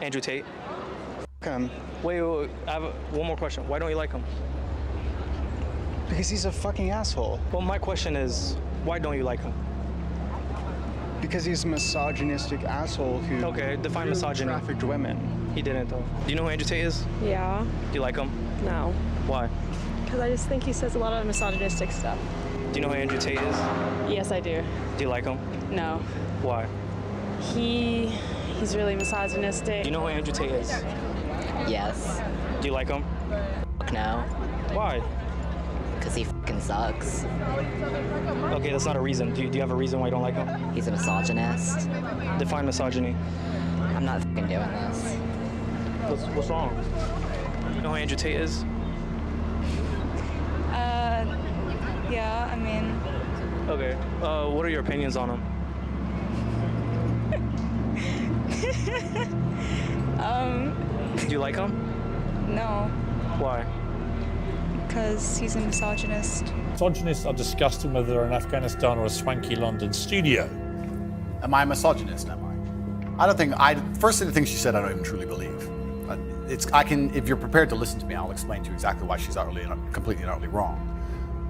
Andrew Tate. Him. Wait, I have one more question. Why don't you like him? Because he's a fucking asshole. Well, my question is, why don't you like him? Because he's a misogynistic asshole who Okay, define misogyny. trafficked women. He didn't, though. Do you know who Andrew Tate is? Yeah. Do you like him? No. Why? Because I just think he says a lot of misogynistic stuff. Do you know who Andrew Tate is? Yes, I do. Do you like him? No. Why? He's really misogynistic. Do you know who Andrew Tate is? Yes. Do you like him? Fuck no. Why? Because he fucking sucks. Okay, that's not a reason. Do you have a reason why you don't like him? He's a misogynist. Define misogyny. I'm not fucking doing this. What's wrong? You know who Andrew Tate is? Yeah, I mean, Okay. What are your opinions on him? Do you like him? no, Why? because he's a misogynist. Misogynists are disgusting whether they're in Afghanistan or a swanky London studio. Am I a misogynist? Am I? I don't think. First of the things she said, I don't even truly believe. If you're prepared to listen to me, I'll explain to you exactly why she's completely and utterly wrong.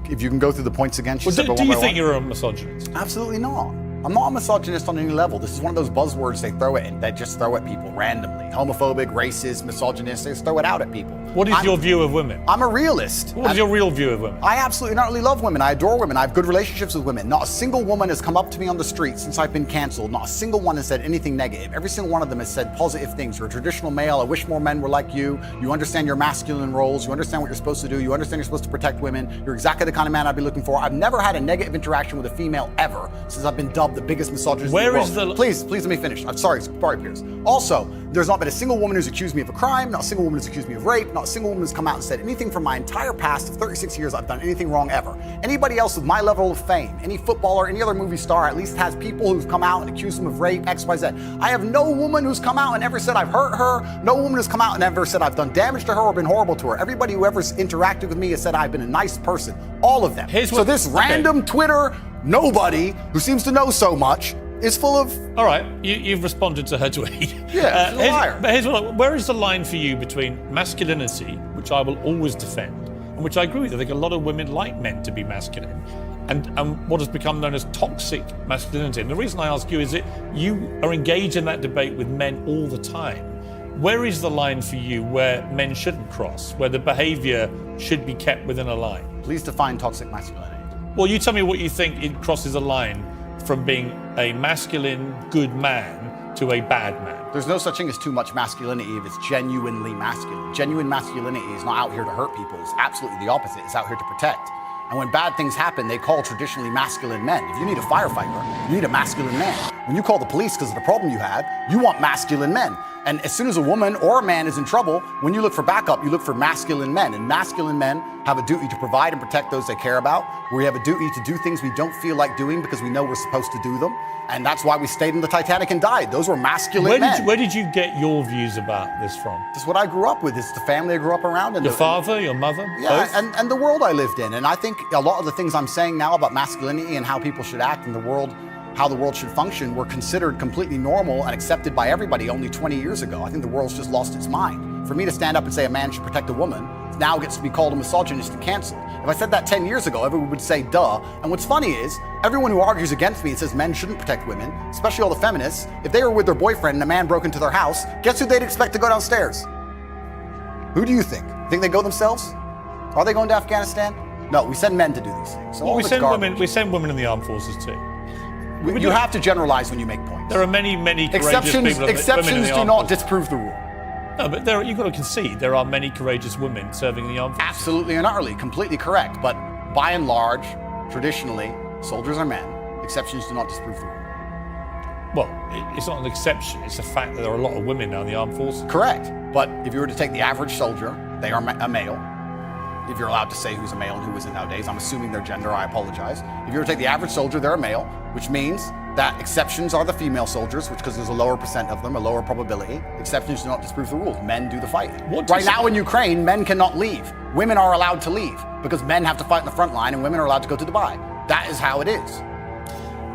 If you can go through the points again, she said. Do you think you're a misogynist? Absolutely not. I'm not a misogynist on any level. This is one of those buzzwords they just throw at people randomly. Homophobic, racist, misogynist, they just throw it out at people. What is your view of women? I'm a realist. What is your real view of women? I absolutely and utterly love women. I adore women. I have good relationships with women. Not a single woman has come up to me on the street since I've been canceled. Not a single one has said anything negative. Every single one of them has said positive things. You're a traditional male. I wish more men were like you. You understand your masculine roles. You understand what you're supposed to do. You understand you're supposed to protect women. You're exactly the kind of man I'd be looking for. I've never had a negative interaction with a female ever since I've been dubbed the biggest misogynist Where in is the world. the... Please let me finish. I'm sorry, Piers. Also, there's not been a single woman who's accused me of a crime, not a single woman who's accused me of rape, not a single woman who's come out and said anything from my entire past of 36 years I've done anything wrong ever. Anybody else with my level of fame, any footballer, any other movie star, at least has people who've come out and accused them of rape, X, Y, Z. I have no woman who's come out and ever said I've hurt her. No woman who's come out and ever said I've done damage to her or been horrible to her. Everybody who ever interacted with me has said I've been a nice person. All of them. So this random Twitter nobody who seems to know so much is full of... All right, you've responded to her tweet. Yeah, she's a liar. But where is the line for you between masculinity, which I will always defend, and which I agree with? I think a lot of women like men to be masculine, and what has become known as toxic masculinity. And the reason I ask you is that you are engaged in that debate with men all the time. Where is the line for you where men shouldn't cross, where the behavior should be kept within a line? Please define toxic masculinity. Well, you tell me what you think it crosses a line from being a masculine, good man to a bad man. There's no such thing as too much masculinity if it's genuinely masculine. Genuine masculinity is not out here to hurt people. It's absolutely the opposite. It's out here to protect. And when bad things happen, they call traditionally masculine men. If you need a firefighter, you need a masculine man. When you call the police because of the problem you had, you want masculine men. And as soon as a woman or a man is in trouble, when you look for backup, you look for masculine men. And masculine men have a duty to provide and protect those they care about. We have a duty to do things we don't feel like doing because we know we're supposed to do them. And that's why we stayed in the Titanic and died. Those were masculine men. Where did you get your views about this from? This is what I grew up with. It's the family I grew up around. And your father, your mother? Yeah, both? and the world I lived in. And I think a lot of the things I'm saying now about masculinity and how people should act in the world, how the world should function, were considered completely normal and accepted by everybody only 20 years ago. I think the world's just lost its mind. For me to stand up and say a man should protect a woman now gets to be called a misogynist and canceled. If I said that 10 years ago, everyone would say, duh. And what's funny is, everyone who argues against me and says men shouldn't protect women, especially all the feminists, if they were with their boyfriend and a man broke into their house, guess who they'd expect to go downstairs? Who do you think? Think they go themselves? Are they going to Afghanistan? No, we send men to do these things. So well, we send women in the armed forces too. You have to generalize when you make points. There are many courageous people. Exceptions do not disprove the rule. No, but you've got to concede there are many courageous women serving in the armed forces. Absolutely and utterly, completely correct. But by and large, traditionally, soldiers are men. Exceptions do not disprove the rule. Well, it's not an exception. It's a fact that there are a lot of women now in the armed forces. Correct. But if you were to take the average soldier, they are a male. If you're allowed to say who's a male and who isn't nowadays, I'm assuming their gender, I apologize. If you were to take the average soldier, they're a male, which means that exceptions are the female soldiers, which because there's a lower percent of them, a lower probability. Exceptions do not disprove the rules. Men do the fighting. Right now in Ukraine, men cannot leave. Women are allowed to leave because men have to fight in the front line and women are allowed to go to Dubai. That is how it is.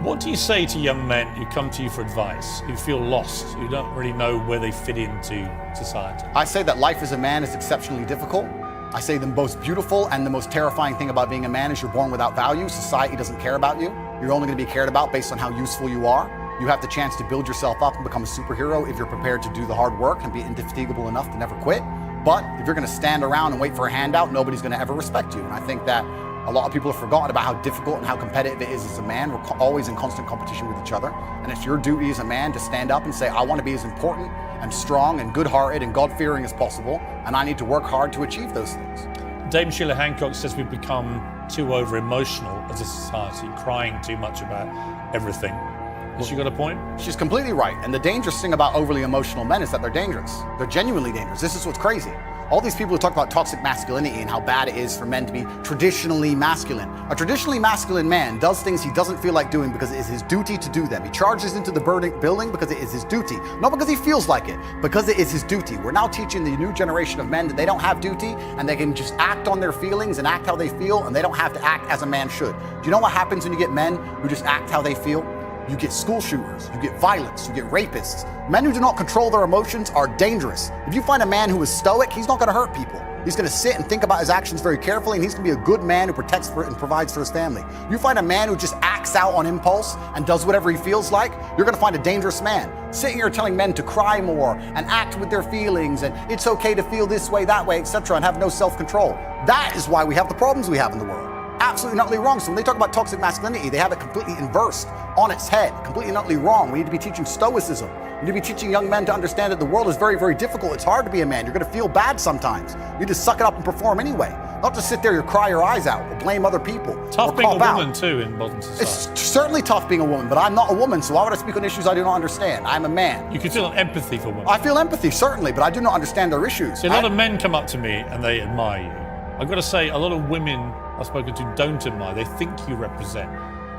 What do you say to young men who come to you for advice, who feel lost, who don't really know where they fit into society? I say that life as a man is exceptionally difficult. I say the most beautiful and the most terrifying thing about being a man is you're born without value. Society doesn't care about you. You're only going to be cared about based on how useful you are. You have the chance to build yourself up and become a superhero if you're prepared to do the hard work and be indefatigable enough to never quit. But if you're going to stand around and wait for a handout, nobody's going to ever respect you. And I think that a lot of people have forgotten about how difficult and how competitive it is as a man. We're always in constant competition with each other. And it's your duty as a man to stand up and say, I want to be as important and strong and good-hearted and God-fearing as possible, and I need to work hard to achieve those things. Dame Sheila Hancock says we've become too over-emotional as a society, crying too much about everything. Has she got a point? She's completely right. And the dangerous thing about overly emotional men is that they're dangerous. They're genuinely dangerous. This is what's crazy. All these people who talk about toxic masculinity and how bad it is for men to be traditionally masculine. A traditionally masculine man does things he doesn't feel like doing because it is his duty to do them. He charges into the building because it is his duty. Not because he feels like it, because it is his duty. We're now teaching the new generation of men that they don't have duty and they can just act on their feelings and act how they feel, and they don't have to act as a man should. Do you know what happens when you get men who just act how they feel? You get school shooters, you get violence, you get rapists. Men who do not control their emotions are dangerous. If you find a man who is stoic, he's not going to hurt people. He's going to sit and think about his actions very carefully, and he's going to be a good man who protects and provides for his family. You find a man who just acts out on impulse and does whatever he feels like, you're going to find a dangerous man. Sitting here telling men to cry more and act with their feelings and it's okay to feel this way, that way, etc., and have no self-control. That is why we have the problems we have in the world. Absolutely not wrong. So when they talk about toxic masculinity, they have it completely inversed on its head, completely not wrong. We need to be teaching stoicism. We need to be teaching young men to understand that the world is very, very difficult. It's hard to be a man. You're going to feel bad sometimes. You need to suck it up and perform anyway. Not just sit there and cry your eyes out or blame other people. Tough or being a cop woman out. too in modern society. It's certainly tough being a woman, but I'm not a woman, so why would I speak on issues I do not understand? I'm a man. You can feel empathy for women. I feel empathy, certainly, but I do not understand their issues. See, a lot of men come up to me and they admire you. I've got to say, a lot of women I've spoken to don't admire. They think you represent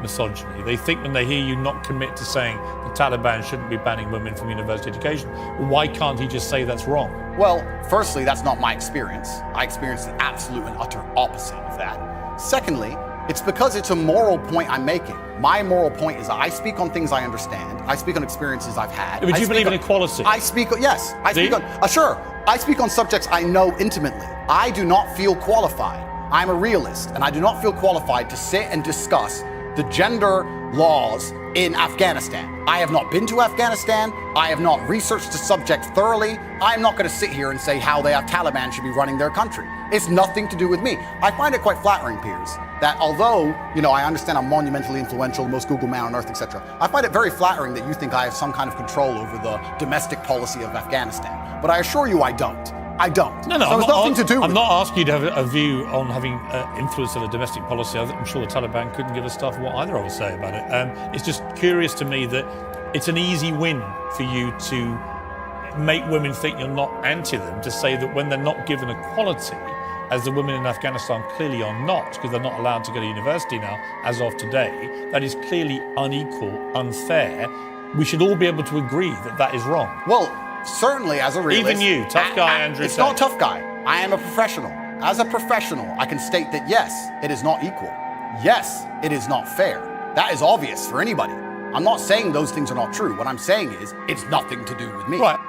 misogyny. They think when they hear you not commit to saying the Taliban shouldn't be banning women from university education, well, why can't he just say that's wrong? Well, firstly, that's not my experience. I experience the absolute and utter opposite of that. Secondly, it's because it's a moral point I'm making. My moral point is that I speak on things I understand. I speak on experiences I've had. But you believe in equality? I speak on subjects I know intimately. I do not feel qualified. I'm a realist, and I do not feel qualified to sit and discuss the gender laws in Afghanistan. I have not been to Afghanistan. I have not researched the subject thoroughly. I'm not going to sit here and say how the Taliban should be running their country. It's nothing to do with me. I find it quite flattering, Piers, that although, I understand I'm monumentally influential, the most Google man on earth, etc., I find it very flattering that you think I have some kind of control over the domestic policy of Afghanistan. But I assure you I don't. I don't. No, so it's nothing to do with I'm not asking you to have a view on having influence on the domestic policy. I'm sure the Taliban couldn't give a stuff what either of us say about it. It's just curious to me that it's an easy win for you to make women think you're not anti them, to say that when they're not given equality, as the women in Afghanistan clearly are not, because they're not allowed to go to university now, as of today, that is clearly unequal, unfair. We should all be able to agree that that is wrong. Well, certainly as a realist. Even you, tough guy, Andrew It's Tate. not tough guy. I am a professional. As a professional, I can state that yes, it is not equal. Yes, it is not fair. That is obvious for anybody. I'm not saying those things are not true. What I'm saying is it's nothing to do with me. Right.